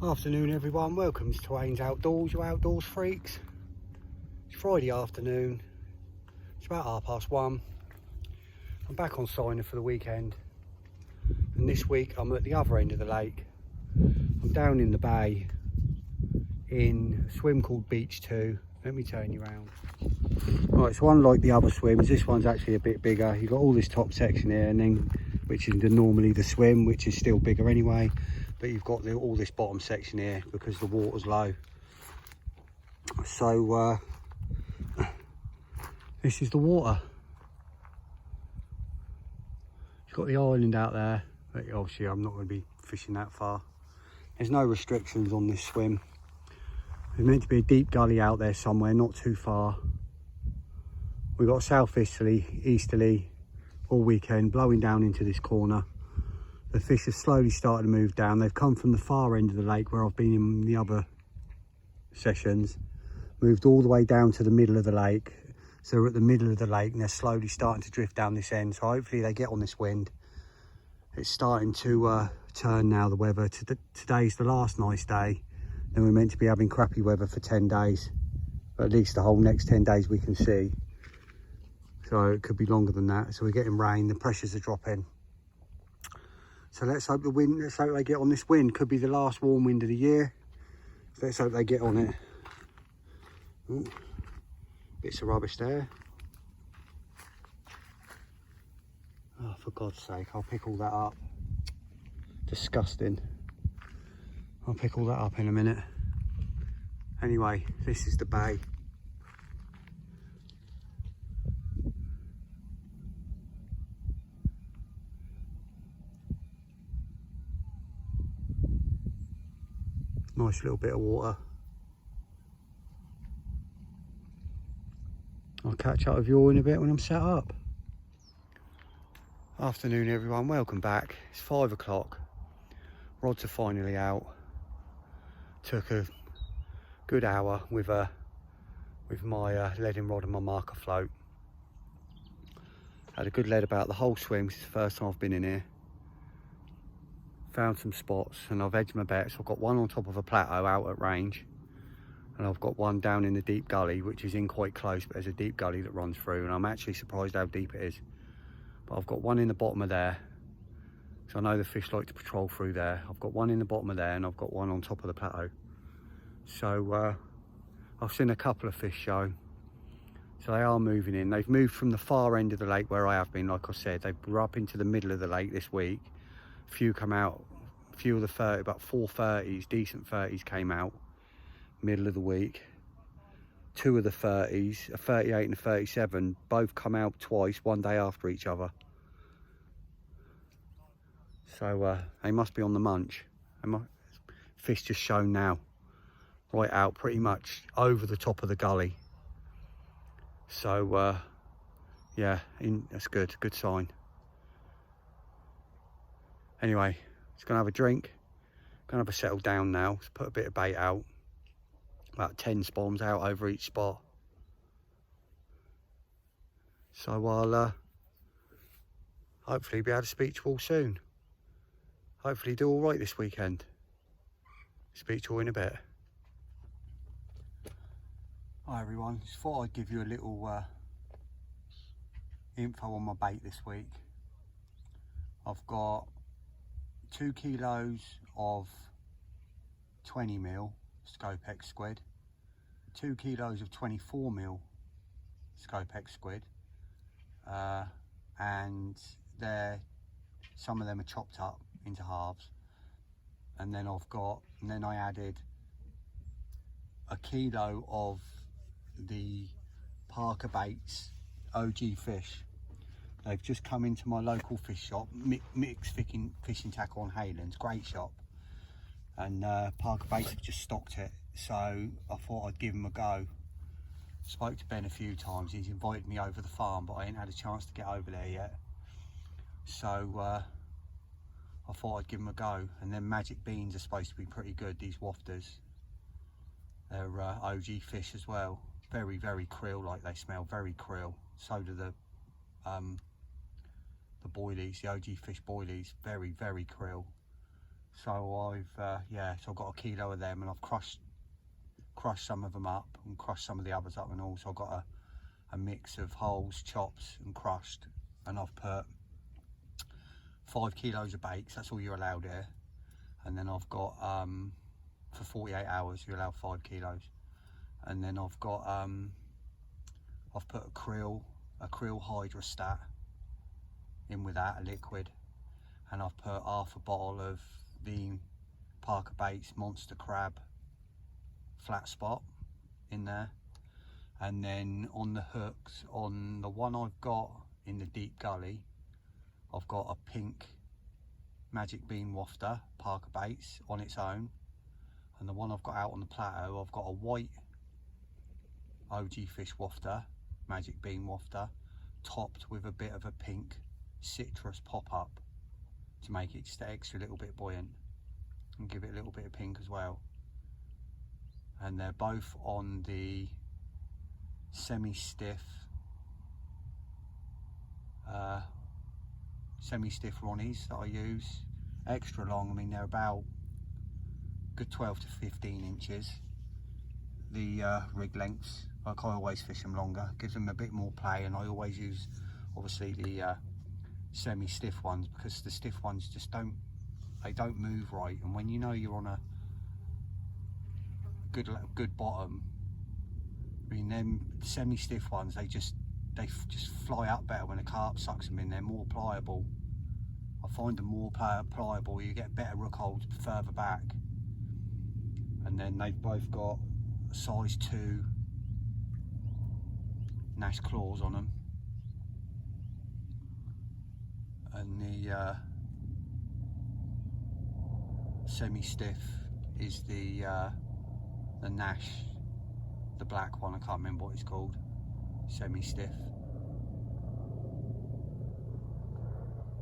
Afternoon everyone, welcome to Wayne's Outdoors, you outdoors freaks. It's Friday afternoon, it's about 1:30. I'm back on Sinah for the weekend, and this week I'm at the other end of the lake. I'm down in the bay in a swim called Beach 2. Let me turn you around. Right, it's one like the other swims. This one's actually a bit bigger. You've got all this top section here, and then which is normally the swim, which is still bigger anyway. But you've got all this bottom section here because the water's low. So this is the water. You've got the island out there, but obviously I'm not going to be fishing that far. There's no restrictions on this swim. There's meant to be a deep gully out there somewhere, not too far. We've got southeasterly, easterly all weekend, blowing down into this corner. The fish have slowly started to move down. They've come from the far end of the lake where I've been in the other sessions, moved all the way down to the middle of the lake. So we're at the middle of the lake and they're slowly starting to drift down this end. So hopefully they get on this wind. It's starting to turn now, the weather. Today's the last nice day. Then we're meant to be having crappy weather for 10 days. But at least the whole next 10 days we can see. So it could be longer than that. So we're getting rain, the pressures are dropping. So let's hope they get on this wind. Could be the last warm wind of the year. Let's hope they get on it. Ooh, bits of rubbish there. Oh, for God's sake, I'll pick all that up. Disgusting. I'll pick all that up in a minute. Anyway, this is the bay. Nice little bit of water. I'll catch up with you all in a bit when I'm set up. Afternoon everyone, welcome back. It's 5 o'clock. Rods are finally out. Took a good hour with my leading rod and my marker float. Had a good lead about the whole swim. It's the first time I've been in here. Found some spots and I've edged my bets. I've got one on top of a plateau out at range, and I've got one down in the deep gully, which is in quite close, but there's a deep gully that runs through, and I'm actually surprised how deep it is. But I've got one in the bottom of there, so I know the fish like to patrol through there. I've got one in the bottom of there and I've got one on top of the plateau. So I've seen a couple of fish show, so they are moving in. They've moved from the far end of the lake where I have been, like I said. They were up into the middle of the lake this week. A few come out, a few of the 30, about 4 30s, decent 30s came out middle of the week. 2 of the 30s, a 38 and a 37, both come out twice, one day after each other. So they must be on the munch. Fish just shown now, right out pretty much over the top of the gully. So yeah, that's good sign. Anyway, just gonna have a drink, gonna have a settle down now. Just put a bit of bait out, about 10 spawns out over each spot. So I'll hopefully be able to speak to you all soon. Hopefully do all right this weekend. Speak to you all in a bit. Hi everyone, just thought I'd give you a little info on my bait this week. I've got 2 kilos of 20mm Scopex squid, 2 kilos of 24mm Scopex squid, and some of them are chopped up into halves. And then I added a kilo of the Parker Baits OG fish. They've just come into my local fish shop, Mixed Fishing Tackle on Haylands, great shop. And Parker Baits have just stocked it, so I thought I'd give them a go. Spoke to Ben a few times, he's invited me over the farm, but I ain't had a chance to get over there yet. So I thought I'd give them a go. And then Magic Beans are supposed to be pretty good, these wafters. They're OG fish as well. Very, very krill like they smell, very krill. So do the boilies, the OG fish boilies, very, very krill. So yeah, so I've got a kilo of them, and I've crushed some of them up and crushed some of the others up, and also I've got a mix of wholes, chops and crushed, and I've put 5 kilos of bakes. That's all you're allowed here. And then I've got for 48 hours you're allowed 5 kilos. And then I've got I've put a krill hydrostat in with that, a liquid, and I've put half a bottle of the Parker Baits monster crab flat spot in there. And then on the hooks, on the one I've got in the deep gully, I've got a pink magic bean wafter Parker Baits on its own, and the one I've got out on the plateau, I've got a white OG fish wafter magic bean wafter topped with a bit of a pink citrus pop-up to make it just an extra little bit buoyant and give it a little bit of pink as well. And they're both on the semi-stiff Ronnies that I use, extra long. I mean, they're about good 12 to 15 inches, the rig lengths. Like, I always fish them longer, gives them a bit more play, and I always use obviously the semi-stiff ones, because the stiff ones just don't move right, and when you know you're on a good bottom, I mean, them semi-stiff ones, they just fly up better when a carp sucks them in. They're more pliable. I find them more pliable. You get better rook holds further back. And then they've both got a size 2 Nash claws on them. And the semi-stiff is the Nash, the black one. I can't remember what it's called. Semi-stiff.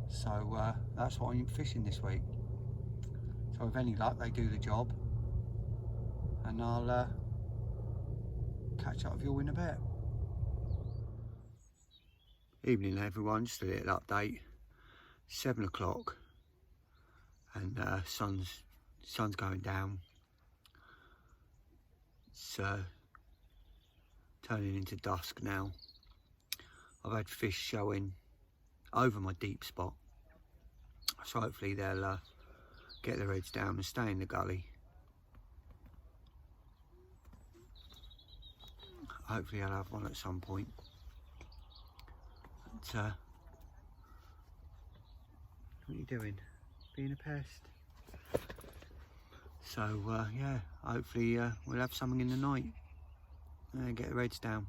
So that's what I'm fishing this week. So with any luck, they do the job, and I'll catch up with you all in a bit. Evening everyone, just a little update. 7 o'clock, and sun's going down. It's turning into dusk now. I've had fish showing over my deep spot, so hopefully they'll get their heads down and stay in the gully. Hopefully I'll have one at some point. But, what are you doing? Being a pest? So yeah, hopefully we'll have something in the night and get their heads down.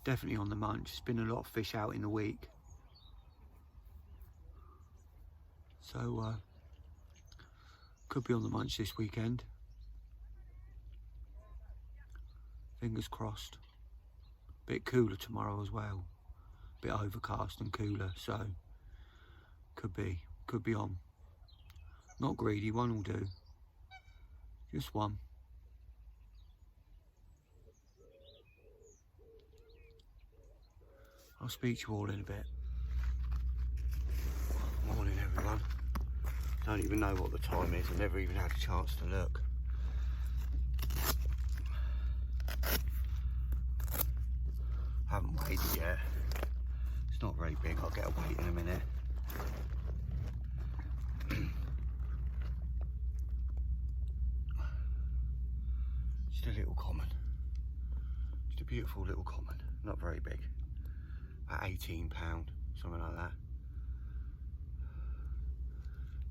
Definitely on the munch. There's been a lot of fish out in the week, so could be on the munch this weekend. Fingers crossed. Bit cooler tomorrow as well. Bit overcast and cooler, so could be on. Not greedy, one will do. Just one. I'll speak to you all in a bit. Morning everyone. Don't even know what the time is. I never even had a chance to look. Haven't weighed it yet. It's not very big. I'll get a weight in a minute. Just a little common. Just a beautiful little common. Not very big. About 18 pound, something like that.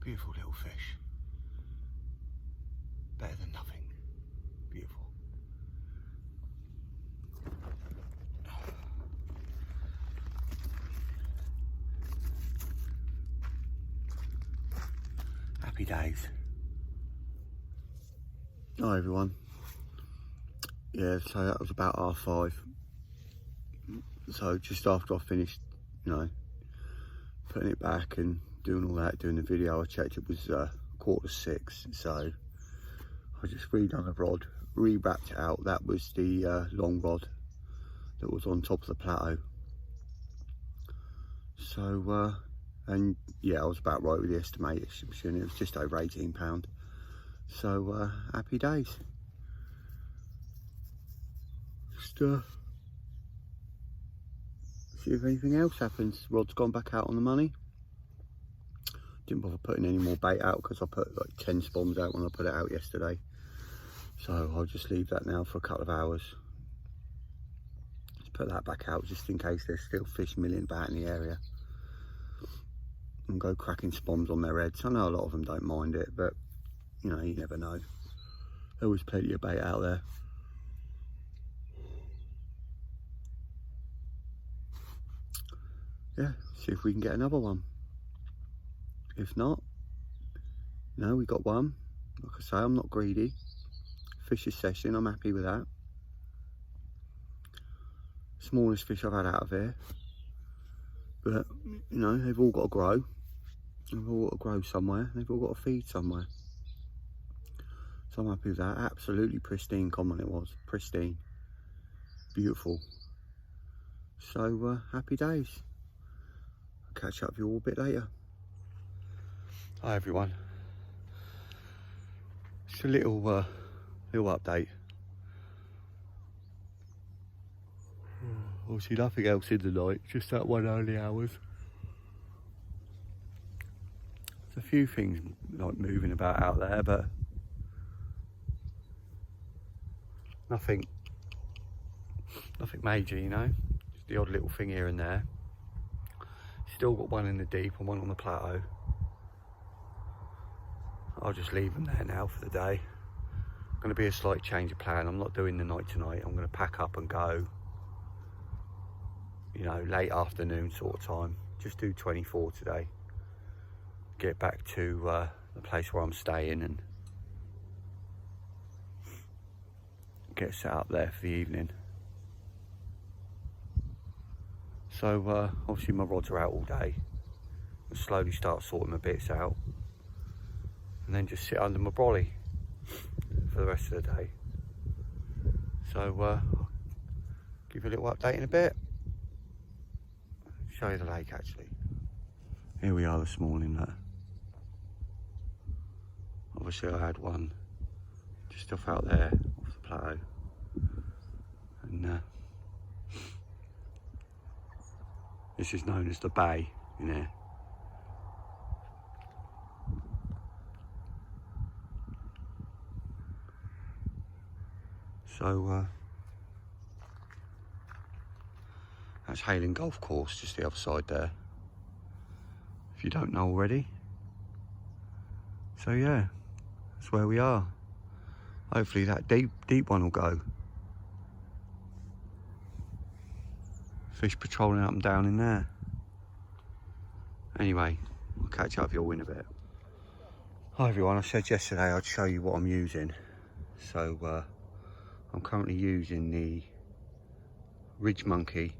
Beautiful little fish. Better than nothing. Beautiful. Happy days. Hi everyone. Yeah, so that was about 5:30. So just after I finished, you know, putting it back and doing all that, doing the video, I checked it was 5:45. So I just redone the rod, re-wrapped it out. That was the long rod that was on top of the plateau. So and yeah, I was about right with the estimation. It was just over £18. So happy days. Just see if anything else happens. Rod's gone back out on the money. Didn't bother putting any more bait out because I put like 10 spoms out when I put it out yesterday. So I'll just leave that now for a couple of hours. Just put that back out just in case there's still fish milling about in the area. And go cracking spoms on their heads. I know a lot of them don't mind it, but you know, you never know. There was plenty of bait out there. Yeah, see if we can get another one. If not, no, we got one. Like I say, I'm not greedy. Fish a session, I'm happy with that. Smallest fish I've had out of here. But, you know, they've all got to grow. They've all got to grow somewhere. They've all got to feed somewhere. So I'm happy with that. Absolutely pristine common it was. Pristine. Beautiful. So, happy days. I'll catch up with you all a bit later. Hi everyone. Just a little update. Obviously nothing else in the night, just that one early hours. There's a few things like moving about out there, but nothing major, you know. Just the odd little thing here and there. Still got one in the deep and one on the plateau. I'll just leave them there now for the day. Going to be a slight change of plan. I'm not doing the night tonight. I'm going to pack up and go, you know, late afternoon sort of time. Just do 24 today. Get back to the place where I'm staying and get set up there for the evening. So obviously my rods are out all day. I'll slowly start sorting my bits out. And then just sit under my brolly for the rest of the day. So I'll give you a little update in a bit. Show you the lake actually. Here we are this morning. Obviously I had one just off out there, off the plateau. And this is known as the bay in there. So that's Hayling Golf Course, just the other side there, if you don't know already. So yeah, that's where we are. Hopefully that deep one will go. Fish patrolling up and down in there. Anyway, I'll catch up with you all in a bit. Hi everyone, I said yesterday I'd show you what I'm using. So I'm currently using the Ridge Monkey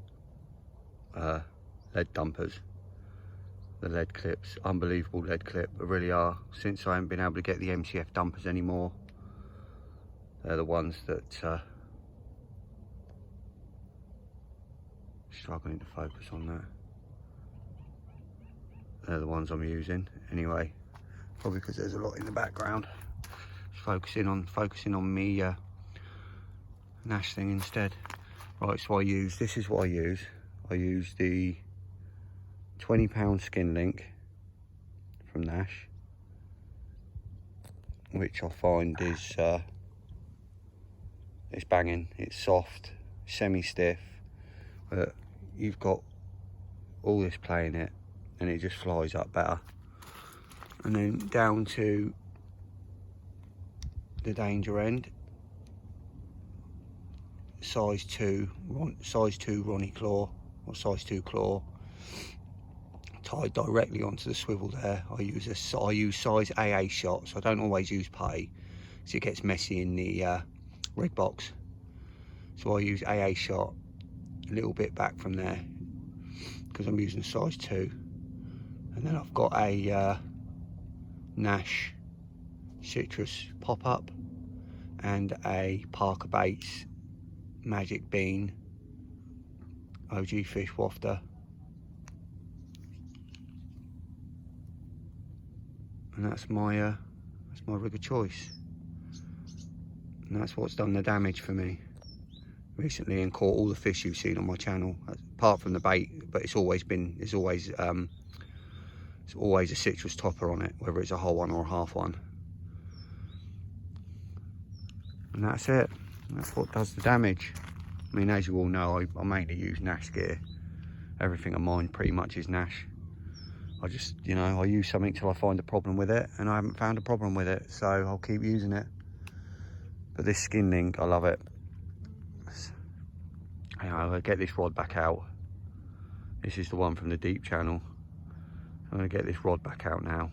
lead dumpers, the lead clips. Unbelievable lead clip, they really are. Since I haven't been able to get the MCF dumpers anymore, they're the ones that struggling to focus on that. They're the ones I'm using anyway, probably because there's a lot in the background. Just focusing on me Nash thing instead. Right, so this is what I use. I use the 20-pound skin link from Nash, which I find is it's banging. It's soft, semi-stiff, but you've got all this play in it and it just flies up better. And then down to the danger end, size 2 Ronnie claw, or size 2 claw, tied directly onto the swivel there. I use size AA shot, so I don't always use putty, so it gets messy in the rig box. So I use AA shot a little bit back from there because I'm using size 2, and then I've got a Nash citrus pop-up and a Parker Baits Magic Bean OG fish wafter. and that's my rig of choice. And that's what's done the damage for me recently and caught all the fish you've seen on my channel, apart from the bait. But it's always a citrus topper on it, whether it's a whole one or a half one. And that's it. That's what does the damage. I mean, as you all know, I mainly use Nash gear. Everything of mine pretty much is Nash. I just, you know, I use something till I find a problem with it, and I haven't found a problem with it, so I'll keep using it. But this skin link, I love it. You know, I'm gonna get this rod back out. This is the one from the deep channel. I'm gonna get this rod back out now,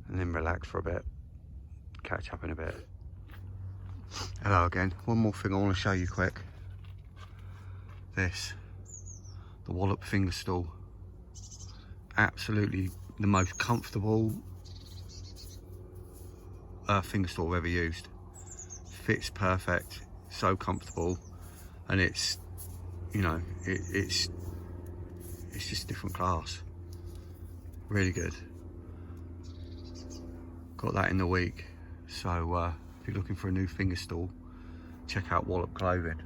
and then relax for a bit. Catch up in a bit. Hello again. One more thing I want to show you quick. This, the Wallop finger stool. Absolutely the most comfortable finger stool I've ever used. Fits perfect, so comfortable, and it's, you know, it's just different class. Really good. Got that in the week, so if you're looking for a new finger stool, check out Wallop Clothing.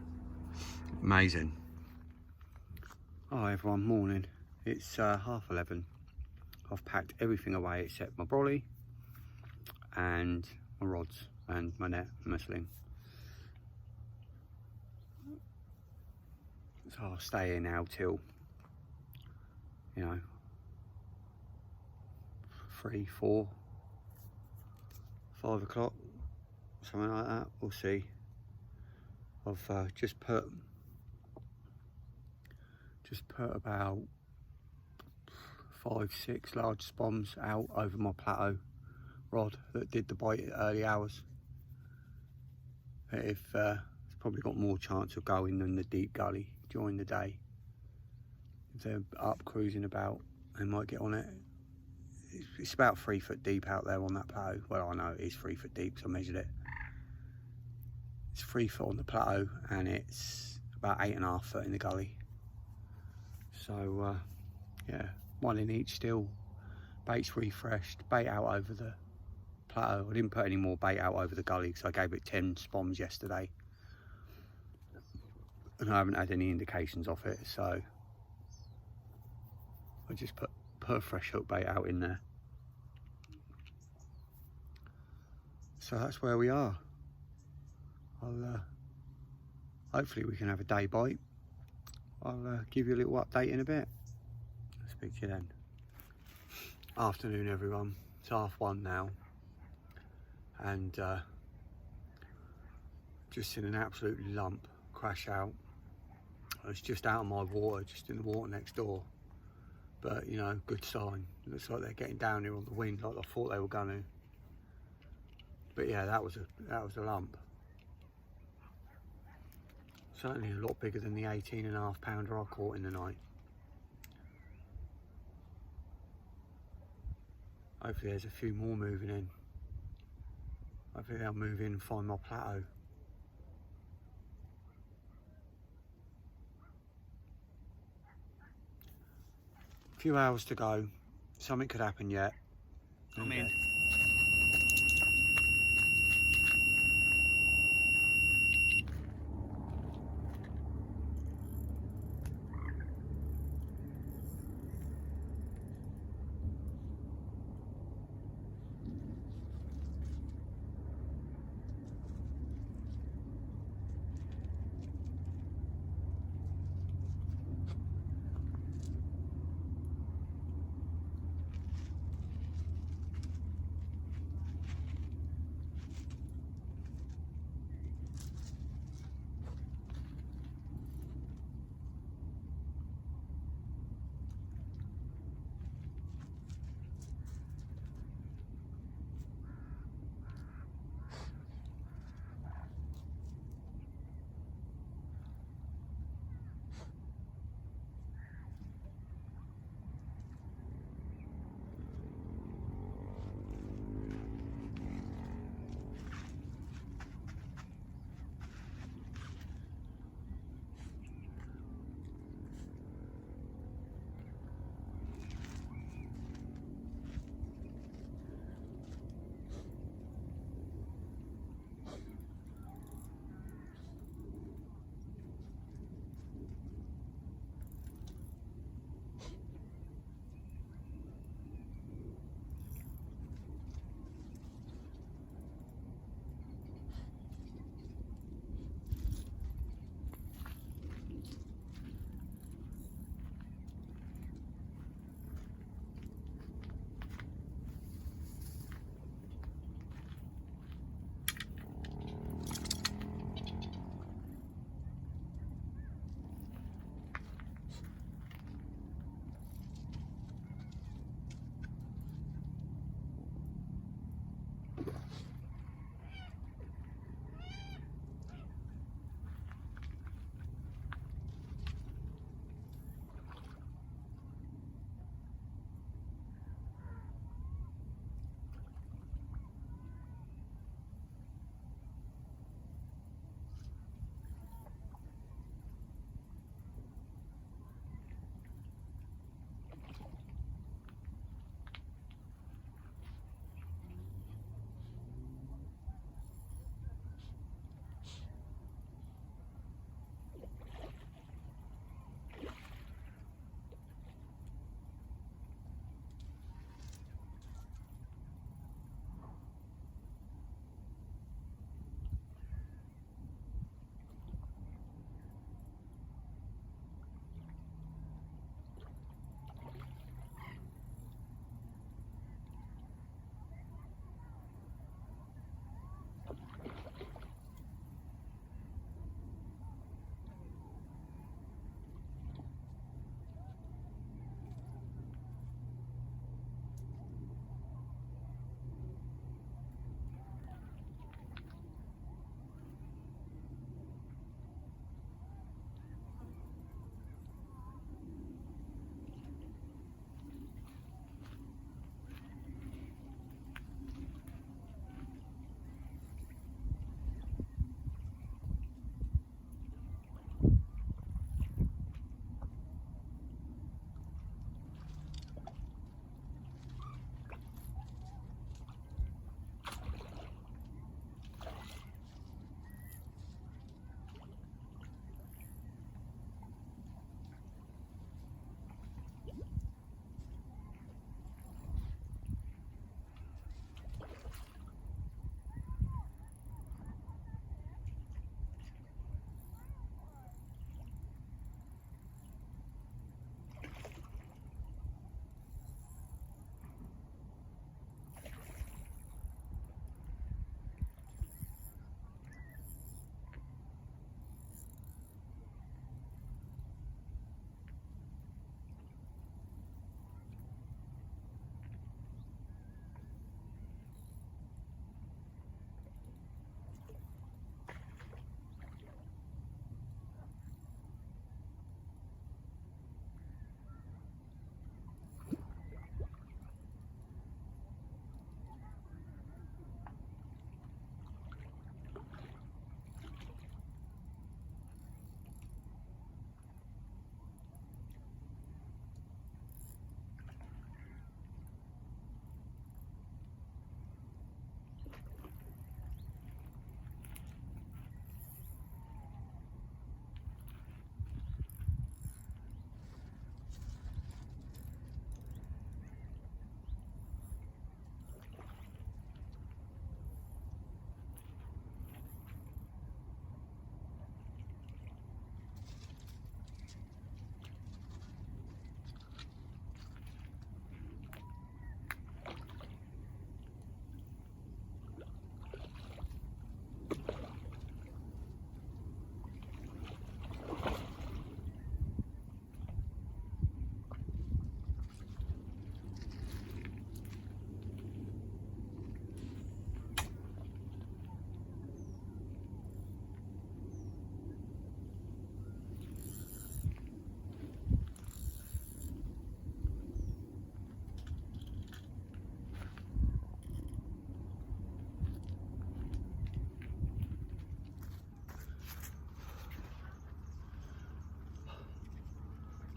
Amazing. Hi everyone, morning. It's 11:30. I've packed everything away except my brolly and my rods and my net and my sling. So I'll stay here now till, you know, 3, 4, 5 o'clock, something like that. We'll see. I've just put about 5, 6 large spoms out over my plateau rod that did the bite at early hours. It's probably got more chance of going than the deep gully during the day. If they're up cruising about, they might get on it. It's about 3 foot deep out there on that plateau. Well, I know it is 3 foot deep because I measured it. It's 3 foot on the plateau and it's about 8.5 foot in the gully. So yeah, one in each still. Bait's refreshed, bait out over the plateau. I didn't put any more bait out over the gully because I gave it 10 spoms yesterday. And I haven't had any indications of it, so I just put a fresh hook bait out in there. So that's where we are. Hopefully we can have a day bite. I'll give you a little update in a bit. I'll speak to you then. Afternoon everyone, it's 1:30 now, and just seen an absolute lump crash out. It's just out of my water, just in the water next door, but you know, good sign. It looks like they're getting down here on the wind like I thought they were going to. But yeah, that was a lump. Certainly a lot bigger than the 18.5 pounder I caught in the night. Hopefully there's a few more moving in. Hopefully they'll move in and find my plateau. A few hours to go. Something could happen yet. I'm in.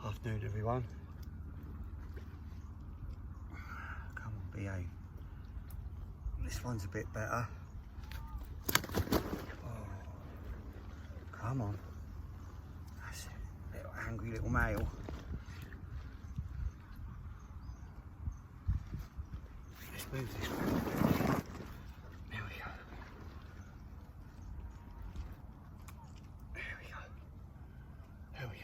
Afternoon everyone. Come on, behave. This one's a bit better. Oh, come on. That's a little angry little male. Let's move this one. There we go. There we go. There we go.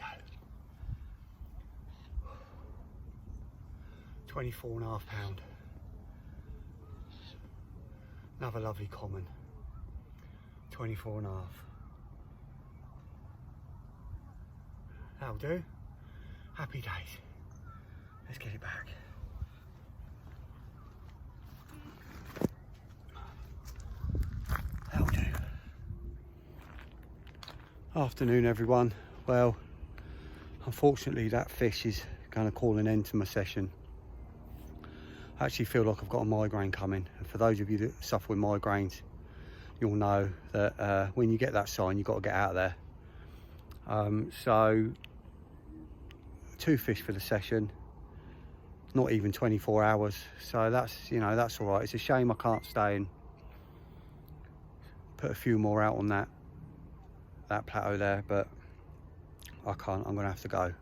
24.5 pound. Another lovely common. 24.5. That'll do. Happy days. Let's get it back. Afternoon everyone. Well, unfortunately that fish is going to call an end to my session. I actually feel like I've got a migraine coming, and for those of you that suffer with migraines, you'll know that when you get that sign, you've got to get out of there. So 2 fish for the session, not even 24 hours, so that's, you know, that's all right. It's a shame I can't stay and put a few more out on that plateau there, but I can't. I'm gonna have to go.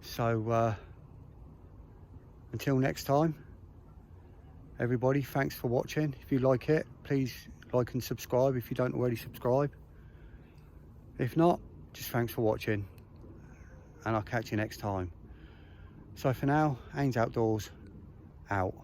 So until next time, everybody, thanks for watching. If you like it, please like and subscribe if you don't already subscribe. If not, just thanks for watching, and I'll catch you next time. So for now, Ains Outdoors out.